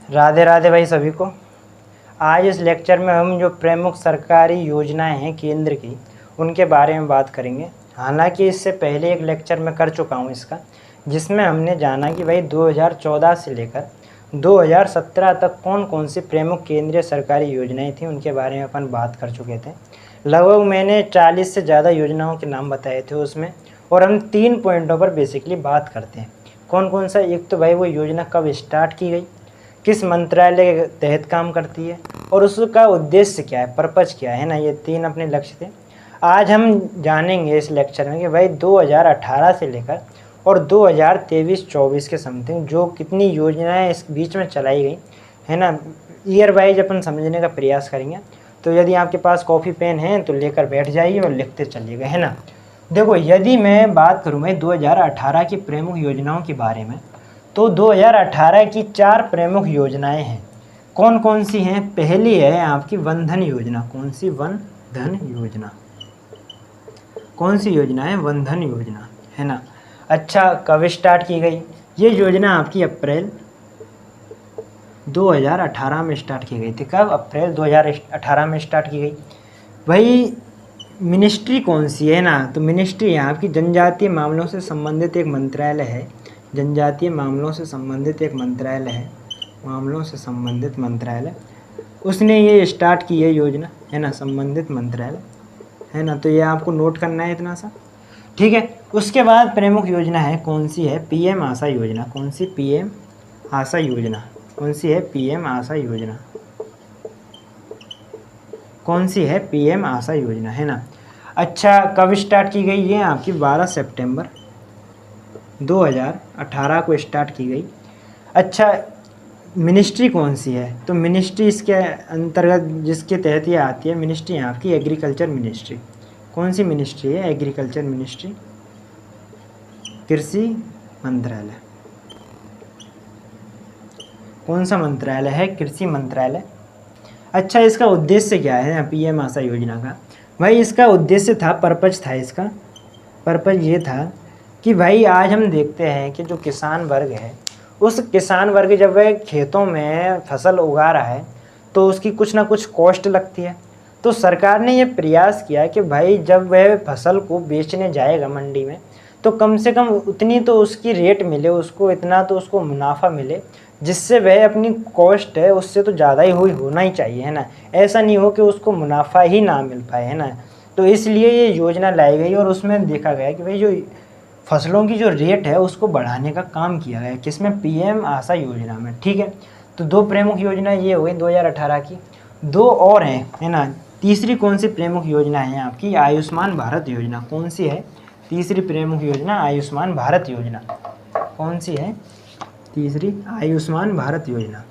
राधे राधे भाई सभी को। आज इस लेक्चर में हम जो प्रमुख सरकारी योजनाएं हैं केंद्र की, उनके बारे में बात करेंगे। हालांकि इससे पहले एक लेक्चर मैं कर चुका हूं इसका, जिसमें हमने जाना कि भाई 2014 से लेकर 2017 तक कौन कौन सी प्रमुख केंद्रीय सरकारी योजनाएं थी, उनके बारे में अपन बात कर चुके थे। लगभग मैंने 40 से ज़्यादा योजनाओं के नाम बताए थे उसमें, और हम 3 पॉइंटों पर बेसिकली बात करते हैं। कौन कौन सा? एक तो भाई वो योजना कब स्टार्ट की गई, किस मंत्रालय के तहत काम करती है, और उसका उद्देश्य क्या है, पर्पज क्या है ना। ये 3 अपने लक्ष्य थे। आज हम जानेंगे इस लेक्चर में कि भाई 2018 से लेकर और 2023-24 के समथिंग जो कितनी योजनाएं इस बीच में चलाई गई है ना, ईयर वाइज अपन समझने का प्रयास करेंगे। तो यदि आपके पास कॉपी पेन है तो लेकर बैठ जाइए और लिखते चलिएगा, है ना। देखो, यदि मैं बात करूँ भाई 2018 की प्रमुख योजनाओं के बारे में, तो 2018 की 4 प्रमुख योजनाएं हैं। कौन कौन सी हैं? पहली है आपकी वन धन योजना। कौन सी? वन धन योजना। कौन सी योजना है? वन धन योजना, है ना। अच्छा, कब स्टार्ट की गई ये योजना? आपकी अप्रैल 2018 में स्टार्ट की गई थी। कब? अप्रैल 2018 में स्टार्ट की गई। भाई मिनिस्ट्री कौन सी है ना, तो मिनिस्ट्री यहाँ आपकी जनजातीय मामलों से संबंधित एक मंत्रालय है। जनजातीय मामलों से संबंधित एक मंत्रालय है, मामलों से संबंधित मंत्रालय, उसने ये स्टार्ट की है योजना, है ना, संबंधित मंत्रालय, है ना। तो ये आपको नोट करना है इतना सा, ठीक है। उसके बाद प्रमुख योजना है, कौन सी है? पीएम आशा योजना। कौन सी? पीएम आशा योजना। कौन सी है? पीएम आशा योजना। कौन सी है? पीएम आशा योजना, है ना। अच्छा, कब स्टार्ट की गई? ये आपकी 12 सितंबर 2018 को स्टार्ट की गई। अच्छा, मिनिस्ट्री कौन सी है? तो मिनिस्ट्री इसके अंतर्गत जिसके तहत ये आती है मिनिस्ट्री है आपकी एग्रीकल्चर मिनिस्ट्री। कौन सी मिनिस्ट्री है? एग्रीकल्चर मिनिस्ट्री, कृषि मंत्रालय। कौन सा मंत्रालय है? कृषि मंत्रालय। अच्छा, इसका उद्देश्य क्या है पीएम आशा योजना का? भाई इसका उद्देश्य था, पर्पज था इसका, पर्पज ये था कि भाई आज हम देखते हैं कि जो किसान वर्ग है, उस किसान वर्ग जब वह खेतों में फसल उगा रहा है तो उसकी कुछ ना कुछ कॉस्ट लगती है। तो सरकार ने ये प्रयास किया कि भाई जब वह फसल को बेचने जाएगा मंडी में, तो कम से कम उतनी तो उसकी रेट मिले उसको, इतना तो उसको मुनाफा मिले जिससे वह अपनी कॉस्ट है उससे तो ज़्यादा ही होना ही चाहिए, है ना। ऐसा नहीं हो कि उसको मुनाफा ही ना मिल पाए, है ना। तो इसलिए ये योजना लाई गई और उसमें देखा गया कि भाई जो फसलों की जो रेट है उसको बढ़ाने का काम किया गया, किसमें? पीएम आशा योजना में, ठीक है। तो 2 प्रमुख योजना ये हो गई 2018 की। 2 और हैं, है ना। तीसरी कौन सी प्रमुख योजना है आपकी? आयुष्मान भारत योजना। कौन सी है तीसरी प्रमुख योजना? आयुष्मान भारत योजना। कौन सी है तीसरी? आयुष्मान भारत योजना।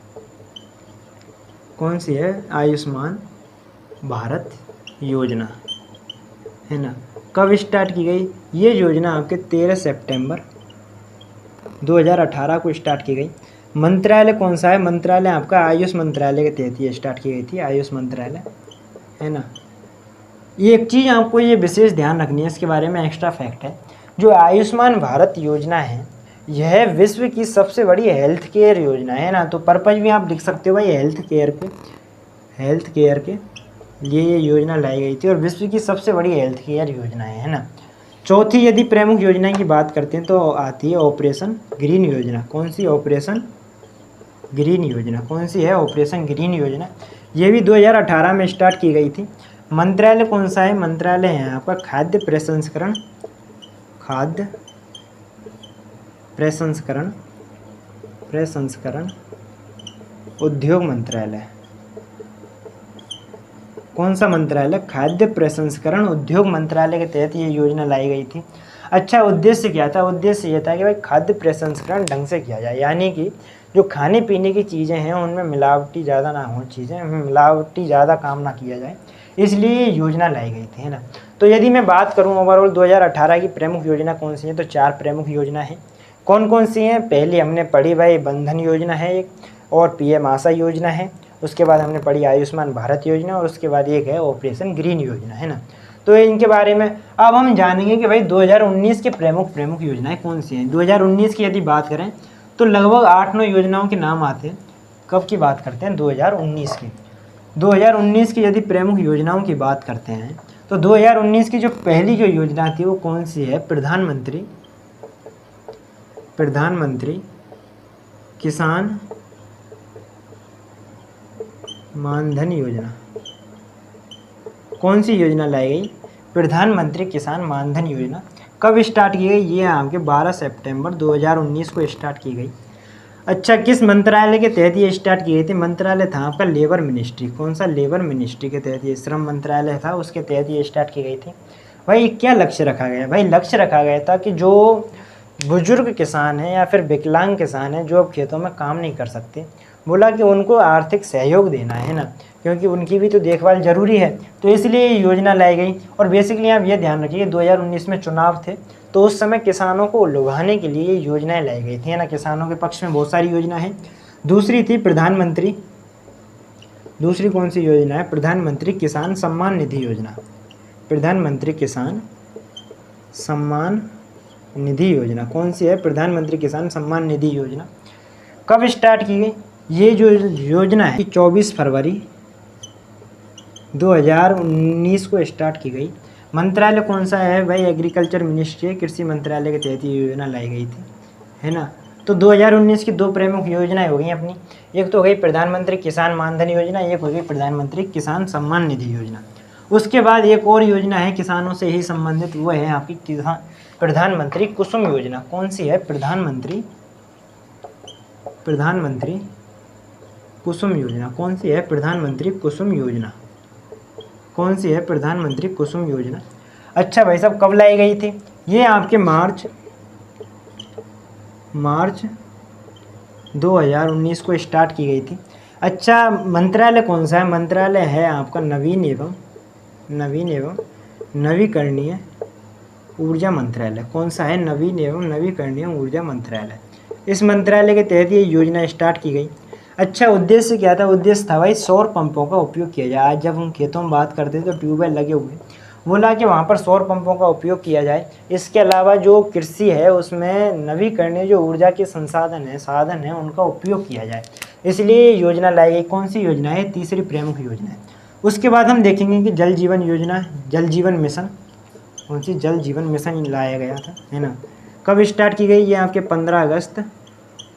कौन सी है? आयुष्मान भारत योजना, है ना। कब स्टार्ट की गई ये योजना? आपके 13 सितंबर 2018 को स्टार्ट की गई। मंत्रालय कौन सा है? मंत्रालय आपका आयुष मंत्रालय के तहत ये स्टार्ट की गई थी, आयुष मंत्रालय, है ना। ये एक चीज़ आपको ये विशेष ध्यान रखनी है, इसके बारे में एक्स्ट्रा फैक्ट है। जो आयुष्मान भारत योजना है यह विश्व की सबसे बड़ी हेल्थ केयर योजना है ना। तो पर्पज भी आप लिख सकते हो भाई, हेल्थ केयर के लिए ये योजना लाई गई थी और विश्व की सबसे बड़ी हेल्थ केयर योजना है ना। चौथी यदि प्रमुख योजना की बात करते हैं तो आती है ऑपरेशन ग्रीन योजना। कौन सी? ऑपरेशन ग्रीन योजना। कौन सी है? ऑपरेशन ग्रीन योजना। ये भी 2018 में स्टार्ट की गई थी। मंत्रालय कौन सा है? मंत्रालय है आपका खाद्य प्रसंस्करण उद्योग मंत्रालय। कौन सा मंत्रालय? खाद्य प्रसंस्करण उद्योग मंत्रालय के तहत ये योजना लाई गई थी। अच्छा, उद्देश्य क्या था? उद्देश्य ये था कि भाई खाद्य प्रसंस्करण ढंग से किया जाए, यानी कि जो खाने पीने की चीज़ें हैं उनमें मिलावटी ज़्यादा ना हो, चीज़ें मिलावटी ज़्यादा काम ना किया जाए, इसलिए ये योजना लाई गई थी, है ना। तो यदि मैं बात करूँ ओवरऑल 2018 की प्रमुख योजना कौन सी है, तो 4 प्रमुख योजना है। कौन कौन सी हैं? पहले हमने पढ़ी भाई बंधन योजना है एक, और पीएम आशा योजना है। उसके बाद हमने पढ़ी आयुष्मान भारत योजना, और उसके बाद एक है ऑपरेशन ग्रीन योजना, है ना। तो इनके बारे में अब हम जानेंगे कि भाई 2019 के प्रमुख योजनाएं कौन सी हैं। 2019 की यदि बात करें तो लगभग 8-9 योजनाओं के नाम आते हैं। कब की बात करते हैं? 2019 की। 2019 की यदि प्रमुख योजनाओं की बात करते हैं तो 2019 की जो पहली जो योजना थी वो कौन सी है? प्रधानमंत्री किसान मानधन योजना। कौन सी योजना लाई गई? प्रधानमंत्री किसान मानधन योजना। कब स्टार्ट की गई? ये आपके 12 सितंबर 2019 को स्टार्ट की गई। अच्छा, किस मंत्रालय के तहत ये स्टार्ट की गई थी? मंत्रालय था आपका लेबर मिनिस्ट्री। कौन सा? लेबर मिनिस्ट्री के तहत, ये श्रम मंत्रालय था, उसके तहत ये स्टार्ट की गई थी। भाई क्या लक्ष्य रखा गया? भाई लक्ष्य रखा गया था कि जो बुजुर्ग किसान हैं या फिर विकलांग किसान हैं जो अब खेतों में काम नहीं कर सकते, बोला कि उनको आर्थिक सहयोग देना है ना, क्योंकि उनकी भी तो देखभाल जरूरी है, तो इसलिए ये योजना लाई गई। और बेसिकली आप ये ध्यान रखिए 2019 में चुनाव थे, तो उस समय किसानों को लुभाने के लिए ये योजनाएं लाई गई थी, है ना। किसानों के पक्ष में बहुत सारी योजना है। दूसरी थी प्रधानमंत्री, दूसरी कौन सी योजना है? प्रधानमंत्री किसान सम्मान निधि योजना। प्रधानमंत्री किसान सम्मान निधि योजना कौन सी है? प्रधानमंत्री किसान सम्मान निधि योजना। कब स्टार्ट की गई? ये जो योजना है 24 फरवरी 2019 को स्टार्ट की गई। मंत्रालय कौन सा है? भाई एग्रीकल्चर मिनिस्ट्री, कृषि मंत्रालय के तहत ये योजना लाई गई थी, है ना। तो 2019 की दो प्रमुख योजनाएं हो गई अपनी, एक तो हो गई प्रधानमंत्री किसान मानधन योजना, एक हो गई प्रधानमंत्री किसान सम्मान निधि योजना। उसके बाद एक और योजना है किसानों से ही संबंधित, वो है आपकी किसान प्रधानमंत्री कुसुम योजना। कौन सी है? प्रधानमंत्री कुसुम योजना। कौन सी है? प्रधानमंत्री कुसुम योजना। कौन सी है? प्रधानमंत्री कुसुम योजना। अच्छा भाई साहब, कब लाई गई थी? ये आपके मार्च 2019 को स्टार्ट की गई थी। अच्छा, मंत्रालय कौन सा है? मंत्रालय है आपका नवीन एवं नवीकरणीय ऊर्जा मंत्रालय। कौन सा है? नवीन एवं नवीकरणीय ऊर्जा मंत्रालय। इस मंत्रालय के तहत ये योजना स्टार्ट की गई। अच्छा, उद्देश्य क्या था? उद्देश्य था भाई सौर पंपों का उपयोग किया जाए। आज जब हम खेतों में बात करते थे तो ट्यूबवेल लगे हुए, बोला कि वहाँ पर सौर पंपों का उपयोग किया जाए। इसके अलावा जो कृषि है उसमें नवीकरणीय जो ऊर्जा के साधन है उनका उपयोग किया जाए, इसलिए योजना लाई गई। कौन सी योजना है? तीसरी प्रमुख योजना है। उसके बाद हम देखेंगे कि जल जीवन योजना, जल जीवन मिशन। कौन सी? जल जीवन मिशन लाया गया था, है ना। कब स्टार्ट की गई? ये आपके 15 अगस्त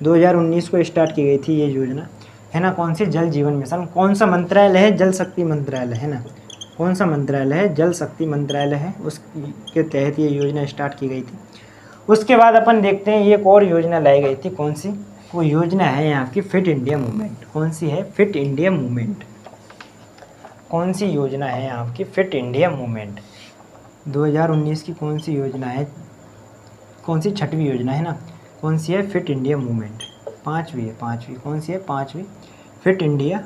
2019 को स्टार्ट की गई थी ये योजना, है ना। कौन सी? जल जीवन मिशन। कौन सा मंत्रालय है? जल शक्ति मंत्रालय, है ना। कौन सा मंत्रालय है? जल शक्ति मंत्रालय है, उसके तहत ये योजना स्टार्ट की गई थी। उसके बाद अपन देखते हैं एक और योजना लाई गई थी। कौन सी? वो योजना है आपकी फिट इंडिया मूवमेंट। कौन सी है? Fit India movement. कौन सी योजना है आपकी? Fit India movement. 2019 की कौन सी योजना है? कौन सी? छठवीं योजना, है ना। कौन सी है? Fit India movement. पांचवी है, पांचवी। कौन सी है? पांचवी, फिट इंडिया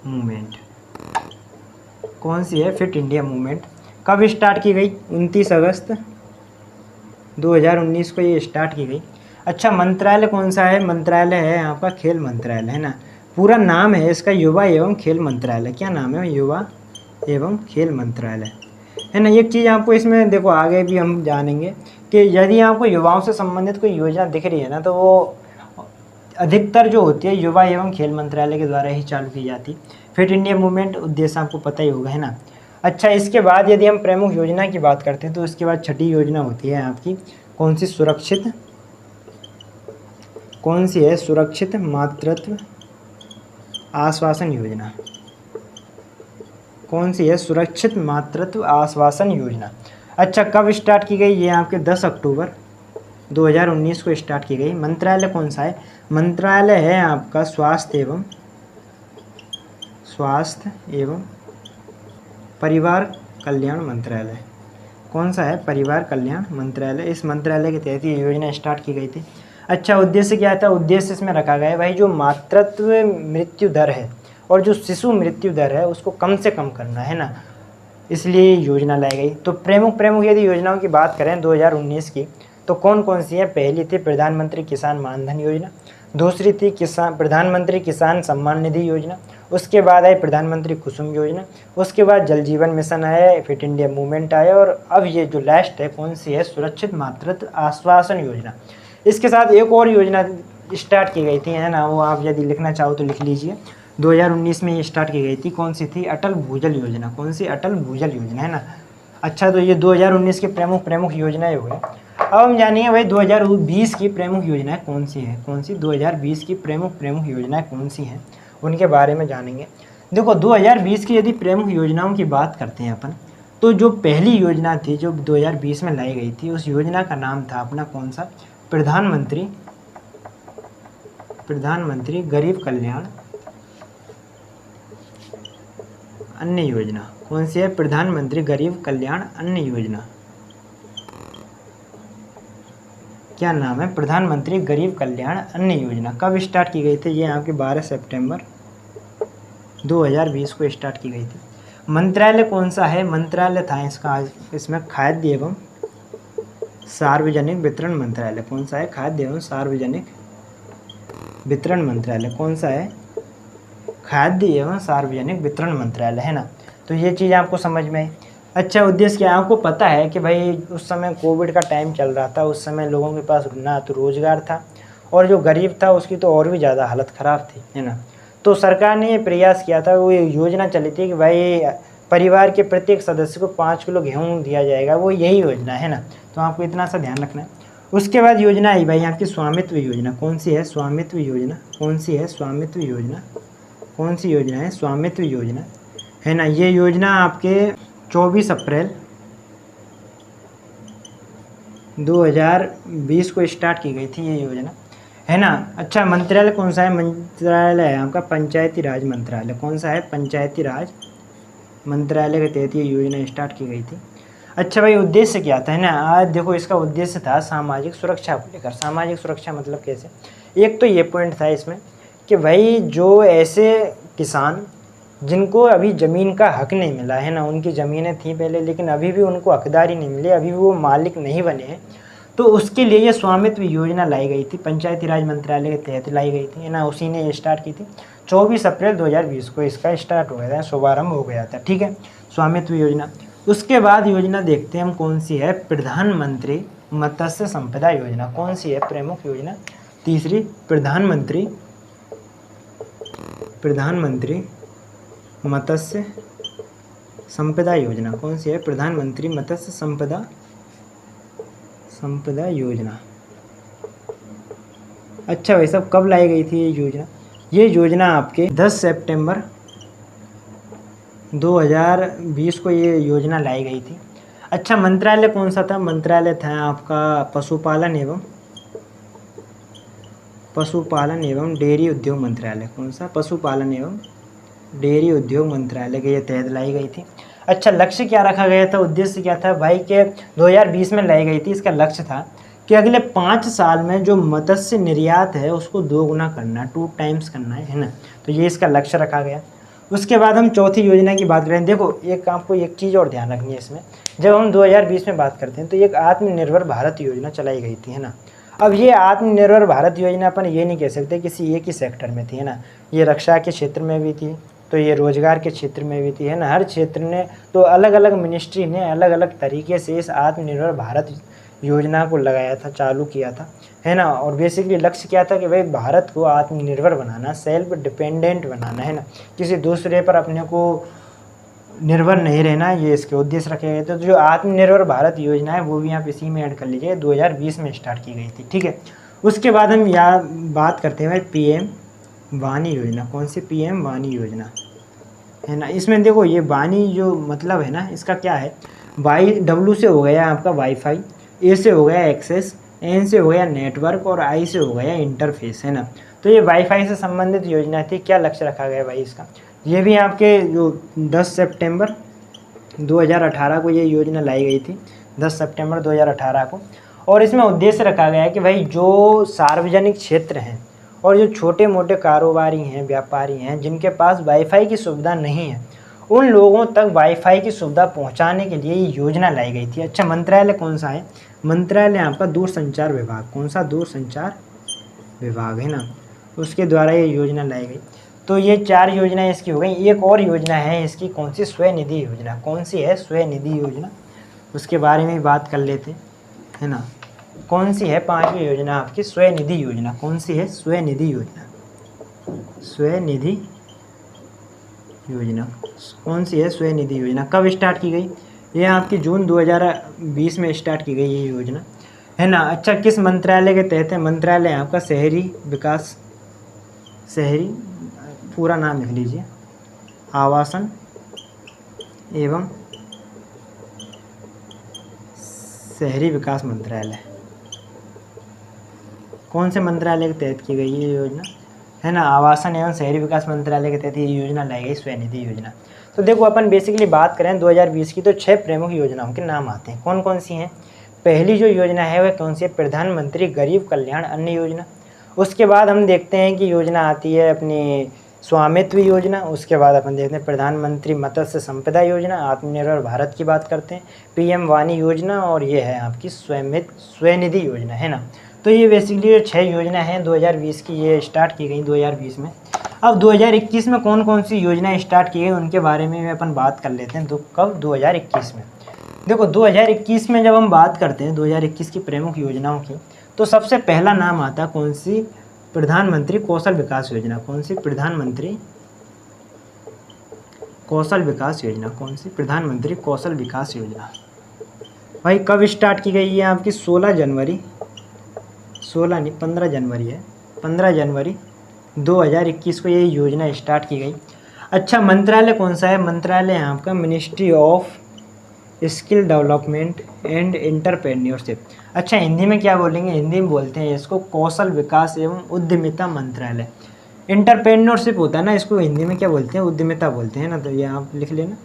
मूवमेंट। कौन सी है? Fit India movement. कब स्टार्ट की गई? 29 अगस्त 2019 को ये स्टार्ट की गई। अच्छा, मंत्रालय कौन सा है? मंत्रालय है आपका खेल मंत्रालय, है ना। पूरा नाम है इसका युवा एवं खेल मंत्रालय। क्या नाम है? युवा एवं खेल मंत्रालय, है ना। एक चीज़ आपको इसमें देखो, आगे भी हम जानेंगे कि यदि आपको युवाओं से संबंधित कोई योजना दिख रही है ना, तो वो अधिकतर जो होती है युवा एवं खेल मंत्रालय के द्वारा ही चालू की जाती। फिट इंडिया मूवमेंट उद्देश्य आपको पता ही होगा, है ना। अच्छा, इसके बाद यदि हम प्रमुख योजना की बात करते हैं तो इसके बाद छठी योजना होती है आपकी कौन सी? सुरक्षित। कौन सी है? सुरक्षित मातृत्व आश्वासन योजना। कौन सी है? सुरक्षित मातृत्व आश्वासन योजना। अच्छा, कब स्टार्ट की गई? ये आपके 10 अक्टूबर 2019 को स्टार्ट की गई। मंत्रालय कौन सा है? मंत्रालय है आपका स्वास्थ्य एवं परिवार कल्याण मंत्रालय। कौन सा है? परिवार कल्याण मंत्रालय। इस मंत्रालय के तहत ये योजना स्टार्ट की गई थी। अच्छा, उद्देश्य क्या था? उद्देश्य इसमें रखा गया है भाई जो मातृत्व मृत्यु दर है और जो शिशु मृत्यु दर है उसको कम से कम करना, है ना, इसलिए योजना लाई गई। तो प्रमुख यदि योजनाओं की बात करें 2019 की तो कौन कौन सी है? पहली थी प्रधानमंत्री किसान मानधन योजना, दूसरी थी प्रधानमंत्री किसान सम्मान निधि योजना, उसके बाद आई प्रधानमंत्री कुसुम योजना, उसके बाद जल जीवन मिशन आया, फिट इंडिया मूवमेंट आया, और अब ये जो लास्ट है कौन सी है? सुरक्षित मातृत्व आश्वासन योजना। इसके साथ एक और योजना स्टार्ट की गई थी, है ना, वो आप यदि लिखना चाहो तो लिख लीजिए। 2019 में ये स्टार्ट की गई थी। कौन सी थी? अटल भूजल योजना। कौन सी? अटल भूजल योजना, है ना। अच्छा, तो ये 2019 की प्रमुख योजनाएं हो गई। अब हम जानिए भाई 2020 की प्रमुख योजनाएं कौन सी है। कौन सी? 2020 की प्रमुख योजनाएं कौन सी हैं, उनके बारे में जानेंगे। देखो 2020 की यदि प्रमुख योजनाओं की बात करते हैं अपन, तो जो पहली योजना थी जो 2020 में लाई गई थी, उस योजना का नाम था अपना कौन सा? प्रधानमंत्री गरीब कल्याण अन्न योजना। कौन सी है? प्रधानमंत्री गरीब कल्याण अन्न योजना। क्या नाम है? प्रधानमंत्री गरीब कल्याण अन्न योजना। कब स्टार्ट की गई थी? ये आपके 12 सितंबर 2020 को स्टार्ट की गई थी। मंत्रालय कौन सा है? मंत्रालय था इसका, इसमें खाद्य एवं सार्वजनिक वितरण मंत्रालय। कौन सा है? खाद्य एवं सार्वजनिक वितरण मंत्रालय। कौन सा है? खाद्य एवं सार्वजनिक वितरण मंत्रालय, है ना। तो ये चीज़ आपको समझ में आई। अच्छा, उद्देश्य क्या है? आपको पता है कि भाई उस समय कोविड का टाइम चल रहा था, उस समय लोगों के पास ना तो रोज़गार था, और जो गरीब था उसकी तो और भी ज़्यादा हालत ख़राब थी, है ना। तो सरकार ने ये प्रयास किया था, वो योजना चली थी कि भाई परिवार के प्रत्येक सदस्य को 5 किलो गेहूँ दिया जाएगा, वो यही योजना है ना। तो आपको इतना सा ध्यान रखना है। उसके बाद योजना आई भाई आपकी स्वामित्व योजना। कौन सी है? स्वामित्व योजना। कौन सी है? स्वामित्व योजना। कौन सी योजना है? स्वामित्व योजना, है ना। ये योजना आपके 24 अप्रैल 2020 को स्टार्ट की गई थी ये योजना, है ना। अच्छा, मंत्रालय कौन सा है? मंत्रालय है आपका पंचायती राज मंत्रालय। कौन सा है? पंचायती राज मंत्रालय के तहत ये योजना स्टार्ट की गई थी। अच्छा भाई, उद्देश्य क्या था, है ना। आज देखो इसका उद्देश्य था सामाजिक सुरक्षा को लेकर। सामाजिक सुरक्षा मतलब कैसे? एक तो ये पॉइंट था इसमें कि भाई जो ऐसे किसान जिनको अभी ज़मीन का हक नहीं मिला, है ना, उनकी ज़मीनें थी पहले लेकिन अभी भी उनको हकदारी नहीं मिली, अभी भी वो मालिक नहीं बने हैं, तो उसके लिए ये स्वामित्व योजना लाई गई थी, पंचायती राज मंत्रालय के तहत लाई गई थी, है ना। उसी ने स्टार्ट की थी। 24 अप्रैल 2020 को इसका स्टार्ट हो गया था, शुभारंभ हो गया था, ठीक है, स्वामित्व योजना। उसके बाद योजना देखते हैं हम कौन सी है? प्रधानमंत्री मत्स्य संपदा योजना। कौन सी है प्रमुख योजना? तीसरी, प्रधानमंत्री मत्स्य संपदा योजना। कौन सी है? प्रधानमंत्री मत्स्य संपदा योजना। अच्छा भाई साहब, कब लाई गई थी ये योजना? ये योजना आपके 10 सितंबर 2020 को ये योजना लाई गई थी। अच्छा, मंत्रालय कौन सा था? मंत्रालय था आपका पशुपालन एवं डेयरी उद्योग मंत्रालय। कौन सा? पशुपालन एवं डेयरी उद्योग मंत्रालय के ये तहत लाई गई थी। अच्छा, लक्ष्य क्या रखा गया था? उद्देश्य क्या था भाई के 2020 में लाई गई थी? इसका लक्ष्य था कि अगले 5 साल में जो मत्स्य निर्यात है उसको 2 गुना करना, 2 टाइम्स करना है ना। तो ये इसका लक्ष्य रखा गया। उसके बाद हम चौथी योजना की बात करें। देखो आपको एक चीज़ और ध्यान रखनी है इसमें, जब हम 2020 में बात करते हैं तो एक आत्मनिर्भर भारत योजना चलाई गई थी, है ना। अब ये आत्मनिर्भर भारत योजना अपन ये नहीं कह सकते किसी एक ही सेक्टर में थी, है ना। ये रक्षा के क्षेत्र में भी थी, तो ये रोजगार के क्षेत्र में भी थी, है ना। हर क्षेत्र ने तो अलग अलग मिनिस्ट्री ने अलग अलग तरीके से इस आत्मनिर्भर भारत योजना को लगाया था, चालू किया था, है ना। और बेसिकली लक्ष्य क्या था कि भाई भारत को आत्मनिर्भर बनाना, सेल्फ डिपेंडेंट बनाना, है ना, किसी दूसरे पर अपने को निर्भर नहीं रहना, ये इसके उद्देश्य रखे गए थे। तो जो आत्मनिर्भर भारत योजना है वो भी आप इसी में ऐड कर लीजिए, 2020 में स्टार्ट की गई थी, ठीक है। उसके बाद हम यहाँ बात करते हैं भाई PM वाणी योजना। कौन सी? PM वाणी योजना, है ना। इसमें देखो ये वाणी जो मतलब है ना, इसका क्या है? W से हो गया आपका वाईफाई, A से हो गया एक्सेस, N से हो गया नेटवर्क और I से हो गया इंटरफेस, है ना। तो ये वाईफाई से संबंधित योजना थी। क्या लक्ष्य रखा गया भाई इसका? ये भी आपके जो 10 सितंबर 2018 को ये योजना लाई गई थी, 10 सितंबर 2018 को। और इसमें उद्देश्य रखा गया है कि भाई जो सार्वजनिक क्षेत्र हैं और जो छोटे मोटे कारोबारी हैं, व्यापारी हैं, जिनके पास वाईफाई की सुविधा नहीं है, उन लोगों तक वाईफाई की सुविधा पहुंचाने के लिए ये योजना लाई गई थी। अच्छा, मंत्रालय कौन सा है? मंत्रालय आपका दूरसंचार विभाग। कौन सा? दूरसंचार विभाग, है ना, उसके द्वारा ये योजना लाई गई। तो ये 4 योजनाएं इसकी हो गई। एक और योजना है इसकी, कौन सी? स्वनिधि योजना। कौन सी है? स्वनिधि योजना। उसके बारे में बात कर लेते हैं, है ना। कौन सी है पांचवी योजना आपकी? स्वनिधि योजना। कौन सी है? स्वनिधि योजना। स्वनिधि योजना कौन सी है? स्वनिधि योजना कब स्टार्ट की गई? ये आपकी जून 2020 में स्टार्ट की गई ये योजना, है ना। अच्छा, किस मंत्रालय के तहत है? मंत्रालय है आपका शहरी विकास, शहरी, पूरा नाम लिख लीजिए, आवासन एवं शहरी विकास मंत्रालय। कौन से मंत्रालय के तहत की गई ये योजना? है ना, आवासन एवं शहरी विकास मंत्रालय के तहत ये योजना लाई गई, स्वनिधि योजना। तो देखो, अपन बेसिकली बात करें 2020 की, तो 6 प्रमुख योजनाओं के नाम आते हैं। कौन कौन सी हैं? पहली जो योजना है वह कौन सी है? प्रधानमंत्री गरीब कल्याण अन्न योजना। उसके बाद हम देखते हैं कि योजना आती है अपनी स्वामित्व योजना। उसके बाद अपन देखते हैं प्रधानमंत्री मत्स्य संपदा योजना, आत्मनिर्भर भारत की बात करते हैं, PM वाणी योजना, और ये है आपकी स्वनिधि योजना, है ना। तो ये बेसिकली जो 6 योजना हैं 2020 की, ये स्टार्ट की गई 2020 में। अब 2021 में कौन कौन सी योजनाएं स्टार्ट की गई उनके बारे में अपन बात कर लेते हैं। तो कब? 2021 में। देखो, 2021 में जब हम बात करते हैं 2021 की प्रमुख योजनाओं की, तो सबसे पहला नाम आता है कौन सी? प्रधानमंत्री कौशल विकास योजना। कौन सी? प्रधानमंत्री कौशल विकास योजना। कौन सी? प्रधानमंत्री कौशल विकास योजना। भाई कब स्टार्ट की गई है आपकी? 16 जनवरी, 16 नहीं 15 जनवरी है, 15 जनवरी 2021 को ये योजना स्टार्ट की गई। अच्छा, मंत्रालय कौन सा है? मंत्रालय है आपका ministry of skill development and entrepreneurship. अच्छा, हिंदी में क्या बोलेंगे? हिंदी में बोलते हैं इसको कौशल विकास एवं उद्यमिता मंत्रालय। एंटरप्रेन्योरशिप होता है ना, इसको हिंदी में क्या बोलते हैं? उद्यमिता बोलते हैं ना, तो ये आप लिख लेना,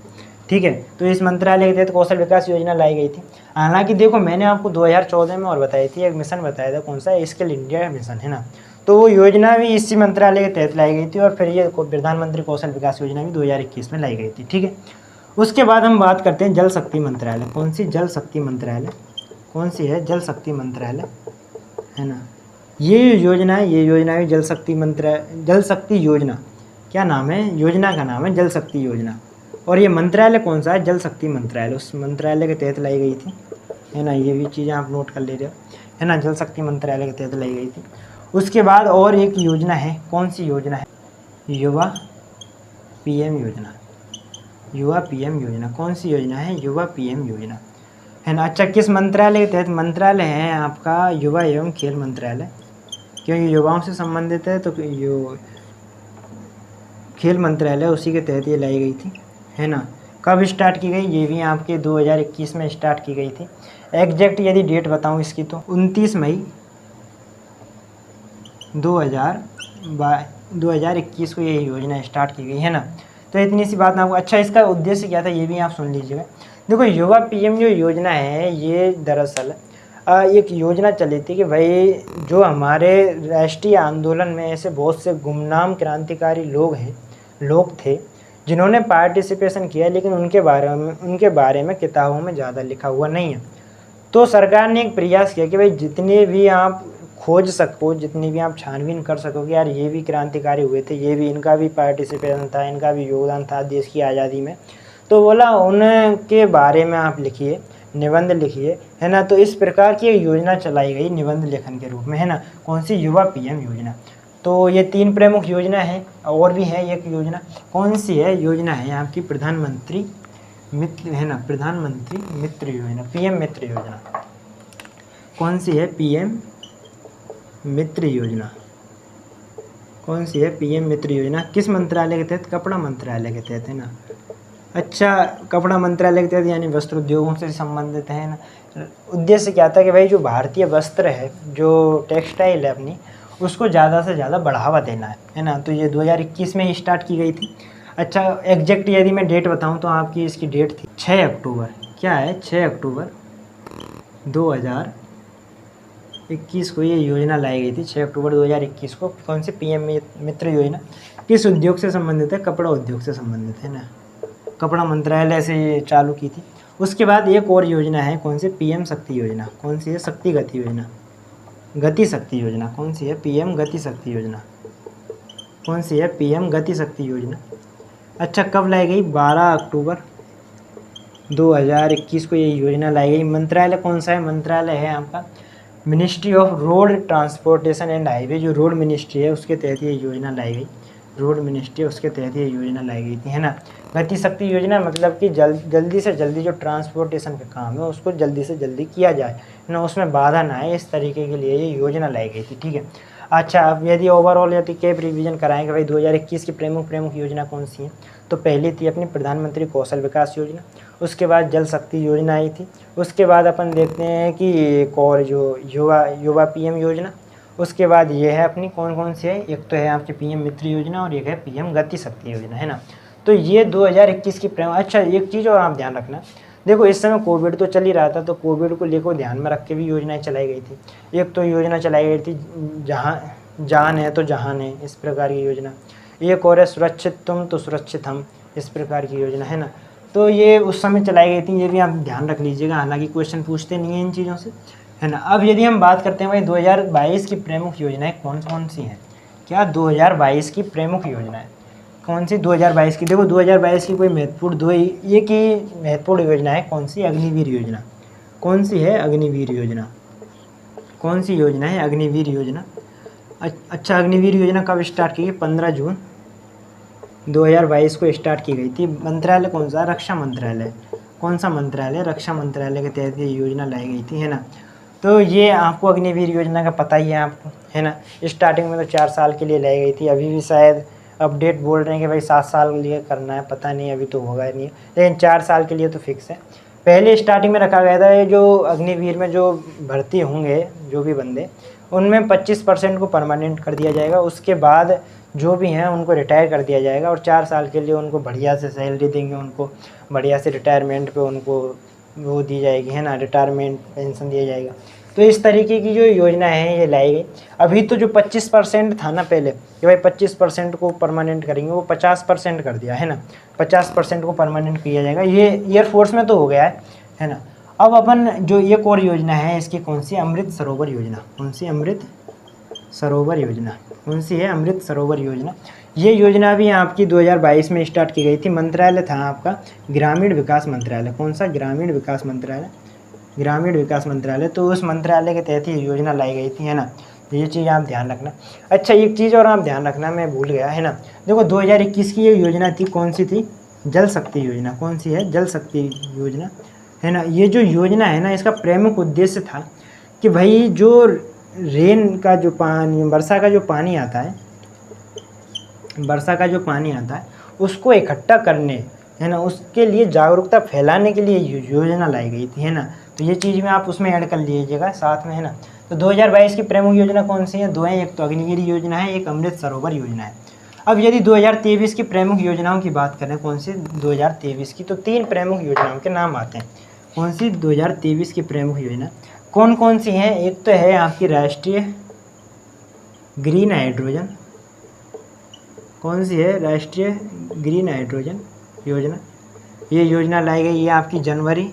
ठीक है। तो इस मंत्रालय के तहत कौशल विकास योजना लाई गई थी। हालांकि देखो, मैंने आपको 2014 में और बताई थी, एक मिशन बताया था, कौन सा? स्किल इंडिया मिशन, है ना। तो वो योजना भी इसी मंत्रालय के तहत लाई गई थी, और फिर ये प्रधानमंत्री कौशल विकास योजना भी 2021 में लाई गई थी, ठीक है। उसके बाद हम बात करते हैं जल शक्ति मंत्रालय। कौन सी? जल शक्ति मंत्रालय। कौन सी है? जल शक्ति मंत्रालय, है ना। ये योजना है, ये योजना भी जल शक्ति जल शक्ति योजना, क्या नाम है? योजना का नाम है जल शक्ति योजना। और ये मंत्रालय कौन सा है? जल शक्ति मंत्रालय, उस मंत्रालय के तहत लाई गई थी, है ना। ये भी चीज़ें आप नोट कर ले रहे हो, है ना, जल शक्ति मंत्रालय के तहत लाई गई थी। उसके बाद और एक योजना है, कौन सी योजना है? युवा PM योजना। युवा PM योजना। कौन सी योजना है? युवा PM योजना, है ना। अच्छा, किस मंत्रालय के तहत? मंत्रालय है आपका युवा एवं खेल मंत्रालय, क्योंकि युवाओं से संबंधित है, तो यो खेल मंत्रालय उसी के तहत ये लाई गई थी, है ना। कब स्टार्ट की गई? ये भी आपके 2021 में स्टार्ट की गई थी। एग्जैक्ट यदि डेट बताऊं इसकी, तो 29 मई 2021 को ये योजना स्टार्ट की गई, है ना। तो इतनी सी बात आपको। अच्छा, इसका उद्देश्य क्या था ये भी आप सुन लीजिएगा। देखो, युवा PM जो योजना है, ये दरअसल एक योजना चली थी कि भाई जो हमारे राष्ट्रीय आंदोलन में ऐसे बहुत से गुमनाम क्रांतिकारी लोग थे जिन्होंने पार्टिसिपेशन किया, लेकिन उनके बारे में किताबों में ज़्यादा लिखा हुआ नहीं है। तो सरकार ने एक प्रयास किया कि भाई जितने भी आप खोज सको, जितनी भी आप छानबीन कर सको कि यार ये भी क्रांतिकारी हुए थे, ये भी, इनका भी पार्टिसिपेशन था, इनका भी योगदान था देश की आज़ादी में, तो बोला उनके बारे में आप लिखिए, निबंध लिखिए, है ना। तो इस प्रकार की एक योजना चलाई गई निबंध लेखन के रूप में, है ना। कौन सी? युवा PM योजना। तो ये 3 प्रमुख योजना है, और भी है एक योजना। कौन सी है? योजना है आपकी प्रधानमंत्री मित्र, है ना, प्रधानमंत्री मित्र योजना, PM मित्र योजना। कौन सी है? PM मित्र योजना। कौन सी है? PM मित्र योजना। किस मंत्रालय के तहत? कपड़ा मंत्रालय के तहत, है ना। अच्छा, कपड़ा मंत्रालय के तहत यानी वस्त्र उद्योगों से संबंधित है ना। उद्देश्य क्या था कि भाई जो भारतीय वस्त्र है, जो टेक्सटाइल है अपनी, उसको ज़्यादा से ज़्यादा बढ़ावा देना है ना। तो ये 2021 में ही स्टार्ट की गई थी। अच्छा, एग्जैक्ट यदि मैं डेट बताऊं तो आपकी इसकी डेट थी 6 अक्टूबर। क्या है? 6 अक्टूबर 2021 को ये योजना लाई गई थी, 6 अक्टूबर 2021 को। कौन सी? PM मित्र योजना। किस उद्योग से संबंधित है? कपड़ा उद्योग से संबंधित, है ना। कपड़ा मंत्रालय से ये चालू की थी। उसके बाद एक और योजना है, कौन सी? PM शक्ति योजना। कौन सी है? शक्ति गति योजना, गति शक्ति योजना। कौन सी है? PM गति शक्ति योजना। कौन सी है? PM गति शक्ति योजना। अच्छा, कब लाई गई? 12 अक्टूबर 2021 को ये योजना लाई गई। मंत्रालय कौन सा है? मंत्रालय है आपका ministry of road transportation and highway, जो रोड मिनिस्ट्री है उसके तहत ये योजना लाई गई। रोड मिनिस्ट्री उसके तहत ये योजना लाई गई थी, है ना। गति शक्ति योजना मतलब कि जल्दी से जल्दी जो ट्रांसपोर्टेशन का काम है उसको जल्दी से जल्दी किया जाए, है ना, उसमें बाधा ना आए, इस तरीके के लिए ये योजना लाई गई थी, ठीक है। अच्छा, अब यदि ओवरऑल यदि कैप रिवीजन कराएंगे भाई 2021 की प्रमुख योजना कौन सी है, तो पहली थी अपनी प्रधानमंत्री कौशल विकास योजना, उसके बाद जल शक्ति योजना आई थी, उसके बाद अपन देखते हैं कि एक और जो युवा पीएम योजना, उसके बाद ये है अपनी कौन सी है, एक तो है आपकी पीएम मित्र योजना और एक है पीएम गति शक्ति योजना, है ना। तो ये 2021 की अच्छा, एक चीज़ और आप ध्यान रखना, देखो इस समय कोविड तो चल ही रहा था, तो कोविड को लेकर ध्यान में रख के भी योजनाएं चलाई गई थी। एक तो योजना चलाई गई थी जहाँ जान है तो जहान है, इस प्रकार की योजना। एक और है सुरक्षित तुम तो सुरक्षित हम, इस प्रकार की योजना, है ना। तो ये उस समय चलाई गई थी, ये भी आप ध्यान रख लीजिएगा, हालांकि क्वेश्चन पूछते नहीं हैं इन चीज़ों से, है ना। अब यदि हम बात करते हैं भाई 2022 की प्रमुख योजनाएं कौन सी हैं, क्या 2022 की प्रमुख योजनाएं कौन सी 2022 की, देखो 2022 की कोई महत्वपूर्ण एक ही महत्वपूर्ण योजना है, कौन सी, अग्निवीर योजना। कौन सी है, अग्निवीर योजना। कौन सी योजना है, अग्निवीर योजना। अच्छा, अग्निवीर योजना कब स्टार्ट की गई, 15 जून 2022 को स्टार्ट की गई थी। मंत्रालय कौन सा, रक्षा मंत्रालय। कौन सा मंत्रालय, रक्षा मंत्रालय के तहत ये योजना लाई गई थी, है ना। तो ये आपको अग्निवीर योजना का पता ही है आपको, है ना। स्टार्टिंग में तो 4 साल के लिए लाई गई थी, अभी भी शायद अपडेट बोल रहे हैं कि भाई 7 साल के लिए करना है, पता नहीं, अभी तो होगा नहीं, लेकिन 4 साल के लिए तो फिक्स है। पहले स्टार्टिंग में रखा गया था ये जो अग्निवीर में जो भर्ती होंगे जो भी बंदे, उनमें 25% को परमानेंट कर दिया जाएगा, उसके बाद जो भी हैं उनको रिटायर कर दिया जाएगा और 4 साल के लिए उनको बढ़िया से सैलरी देंगे, उनको बढ़िया से रिटायरमेंट पे उनको वो दी जाएगी, है ना, रिटायरमेंट पेंशन दिया जाएगा। तो इस तरीके की जो योजना है ये लाई गई। अभी तो जो 25% था ना पहले कि भाई 25% को परमानेंट करेंगे, वो 50% कर दिया, है ना, 50% को परमानेंट किया जाएगा। ये एयरफोर्स में तो हो गया है ना। अब अपन जो एक और योजना है इसकी कौन सी, अमृत सरोवर योजना। कौन सी, अमृत सरोवर योजना। कौन सी है, अमृत सरोवर योजना। ये योजना भी आपकी 2022 में स्टार्ट की गई थी। मंत्रालय था आपका ग्रामीण विकास मंत्रालय। कौन सा, ग्रामीण विकास मंत्रालय। ग्रामीण विकास मंत्रालय, तो उस मंत्रालय के तहत ये योजना लाई गई थी, है ना। ये चीज़ आप ध्यान रखना। अच्छा, एक चीज़ और आप ध्यान रखना, मैं भूल गया, है ना। देखो 2021 की ये योजना थी, कौन सी थी, जल शक्ति योजना। कौन सी है, जल शक्ति योजना, है ना। ये जो योजना है ना, इसका प्रमुख उद्देश्य था कि भाई जो रेन का जो पानी, वर्षा का जो पानी आता है, वर्षा का जो पानी आता है उसको इकट्ठा करने, है ना, उसके लिए जागरूकता फैलाने के लिए योजना लाई गई थी, है ना। तो ये चीज़ में आप उसमें ऐड कर लीजिएगा साथ में, है ना। तो 2022 की प्रमुख योजना कौन सी है, दो हैं, एक तो अग्निवीर योजना है, एक अमृत सरोवर योजना है। अब यदि 2023 की प्रमुख योजनाओं की बात करें, कौन सी 2023 की, तो 3 प्रमुख योजनाओं के नाम आते हैं। कौन सी 2023 की प्रमुख योजना कौन सी हैं, एक तो है आपकी राष्ट्रीय ग्रीन हाइड्रोजन। कौन सी है, राष्ट्रीय ग्रीन हाइड्रोजन योजना। ये योजना लाई गई, ये आपकी जनवरी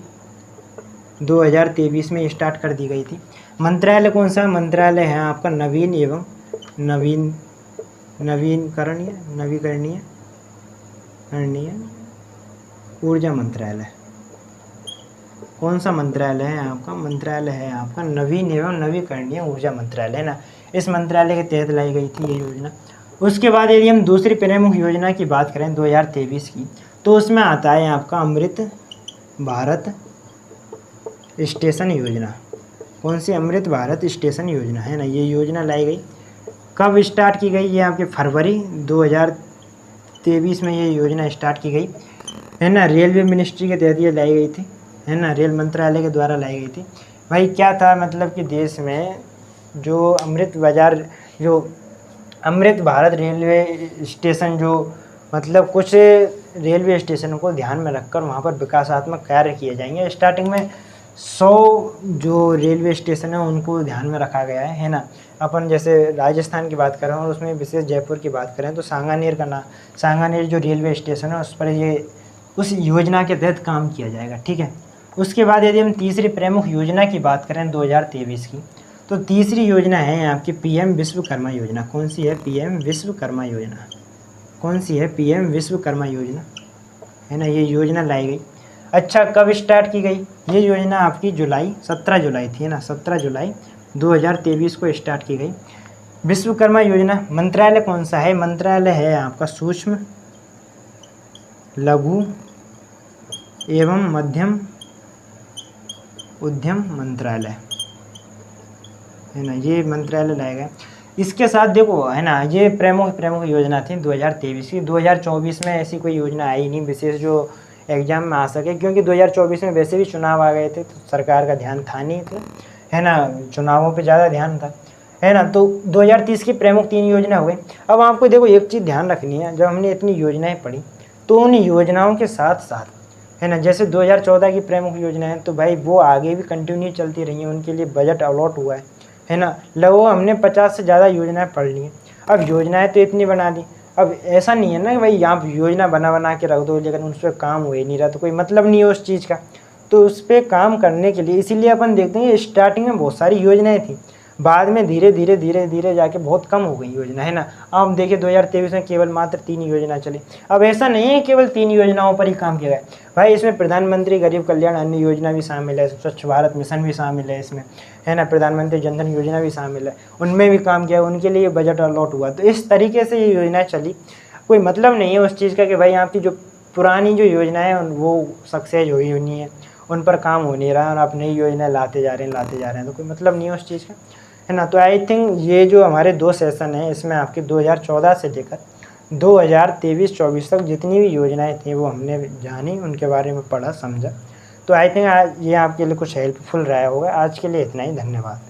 2023 में स्टार्ट कर दी गई थी। मंत्रालय कौन सा, मंत्रालय है आपका नवीन एवं नवीकरणीय ऊर्जा मंत्रालय। कौन सा मंत्रालय है आपका, मंत्रालय है आपका नवीन एवं नवीकरणीय ऊर्जा मंत्रालय, है ना। इस मंत्रालय के तहत लाई गई थी ये योजना। उसके बाद यदि हम दूसरी प्रमुख योजना की बात करें 2023 की, तो उसमें आता है आपका अमृत भारत स्टेशन योजना। कौन सी, अमृत भारत स्टेशन योजना, है ना। ये योजना लाई गई, कब स्टार्ट की गई, ये आपके फरवरी 2023 में ये योजना स्टार्ट की गई, है ना। रेलवे मिनिस्ट्री के तहत ये लाई गई थी, है ना, रेल मंत्रालय के द्वारा लाई गई थी। भाई क्या था, मतलब कि देश में जो अमृत भारत रेलवे स्टेशन, जो मतलब कुछ रेलवे स्टेशनों को ध्यान में रखकर वहाँ पर विकासात्मक कार्य किए जाएंगे। स्टार्टिंग में 100 जो रेलवे स्टेशन है उनको ध्यान में रखा गया है ना। अपन जैसे राजस्थान की बात करें और उसमें विशेष जयपुर की बात करें तो सांगानेर जो रेलवे स्टेशन है उस पर उस योजना के तहत काम किया जाएगा, ठीक है। उसके बाद यदि हम तीसरी प्रमुख योजना की बात करें 2023 की, तो तीसरी योजना है आपकी पीएम विश्वकर्मा योजना। कौन सी है, पीएम विश्वकर्मा योजना। कौन सी है, पीएम विश्वकर्मा योजना, है ना। ये योजना लाई गई। अच्छा, कब स्टार्ट की गई ये योजना, आपकी 17 जुलाई थी, है ना, 17 जुलाई 2023 को स्टार्ट की गई। विश्वकर्मा योजना मंत्रालय कौन सा है? मंत्रालय है आपका सूक्ष्म लघु एवं मध्यम उद्यम मंत्रालय, है ना, ये मंत्रालय लाएगा। इसके साथ देखो, है ना, ये प्रमुख योजना थी 2023 की। 2024 में ऐसी कोई योजना आई नहीं विशेष जो एग्जाम में आ सके, क्योंकि 2024 में वैसे भी चुनाव आ गए थे तो सरकार का ध्यान था नहीं, तो है ना, चुनावों पे ज़्यादा ध्यान था, है ना। तो 2030 की प्रमुख 3 योजना हो गई। अब आपको देखो एक चीज़ ध्यान रखनी है, जब हमने इतनी योजनाएं पढ़ी तो उन योजनाओं के साथ साथ, है ना, जैसे 2014 की प्रमुख योजना है तो भाई वो आगे भी कंटिन्यू चलती रही हैं, उनके लिए बजट अलॉट हुआ है ना। लगभग हमने 50 से ज़्यादा योजनाएं पढ़ ली हैं। अब योजनाएं तो इतनी बना दी, अब ऐसा नहीं है ना कि भाई आप योजना बना के रख दो लेकिन उस पर काम हो ही नहीं रहा, तो कोई मतलब नहीं है उस चीज़ का। तो उस पर काम करने के लिए इसीलिए अपन देखते हैं स्टार्टिंग में बहुत सारी योजनाएं थी, बाद में धीरे धीरे जाके बहुत कम हो गई योजना, है ना। अब देखिए 2023 में केवल मात्र 3 योजना चली। अब ऐसा नहीं है केवल 3 योजनाओं पर ही काम किया गया भाई, इसमें प्रधानमंत्री गरीब कल्याण अन्न योजना भी शामिल है, स्वच्छ भारत मिशन भी शामिल है इसमें, है ना, प्रधानमंत्री जन धन योजना भी शामिल है, उनमें भी काम किया, उनके लिए बजट अलॉट हुआ। तो इस तरीके से ये योजनाएँ चली। कोई मतलब नहीं है उस चीज़ का कि भाई आपकी जो पुरानी जो योजनाएँ हैं वो सक्सेस हुई नहीं है, उन पर काम हो नहीं रहा और आप नई योजना लाते जा रहे हैं, तो कोई मतलब नहीं है उस चीज़ का, है ना। तो आई थिंक ये जो हमारे 2 सेशन हैं इसमें आपके 2014 से लेकर 2023-24 तक जितनी भी योजनाएं थी वो हमने जानी, उनके बारे में पढ़ा समझा। तो आई थिंक ये आपके लिए कुछ हेल्पफुल रहा होगा। आज के लिए इतना ही, धन्यवाद।